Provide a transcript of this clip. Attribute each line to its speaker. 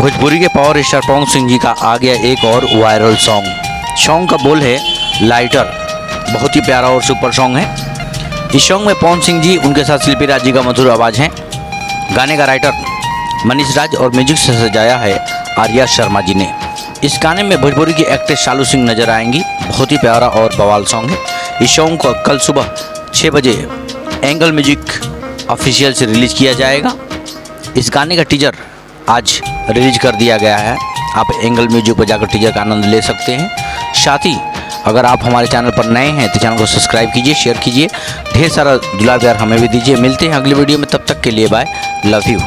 Speaker 1: भोजपुरी के power star Pawan Singh ji का आ गया एक और वायरल सॉन्ग का बोल है लाइटर। बहुत ही प्यारा और सुपर सॉन्ग है। इस सॉन्ग में पवन सिंह जी, उनके साथ शिल्पी राज जी का मधुर आवाज़ है। गाने का राइटर मनीष राज और म्यूजिक से सजाया है आर्या शर्मा जी ने। इस गाने में भोजपुरी की एक्ट्रेस शालू सिंह नजर आएंगी। बहुत ही प्यारा और बवाल सॉन्ग है। इस सॉन्ग को कल सुबह 6 बजे एंगल म्यूजिक ऑफिशियल से रिलीज किया जाएगा। इस गाने का टीजर आज रिलीज कर दिया गया है। आप एंगल म्यूजिक पर जाकर टीजर का आनंद ले सकते हैं। साथ ही अगर आप हमारे चैनल पर नए हैं तो चैनल को सब्सक्राइब कीजिए, शेयर कीजिए, ढेर सारा दुलार प्यार हमें भी दीजिए। मिलते हैं अगली वीडियो में, तब तक के लिए बाय, लव यू।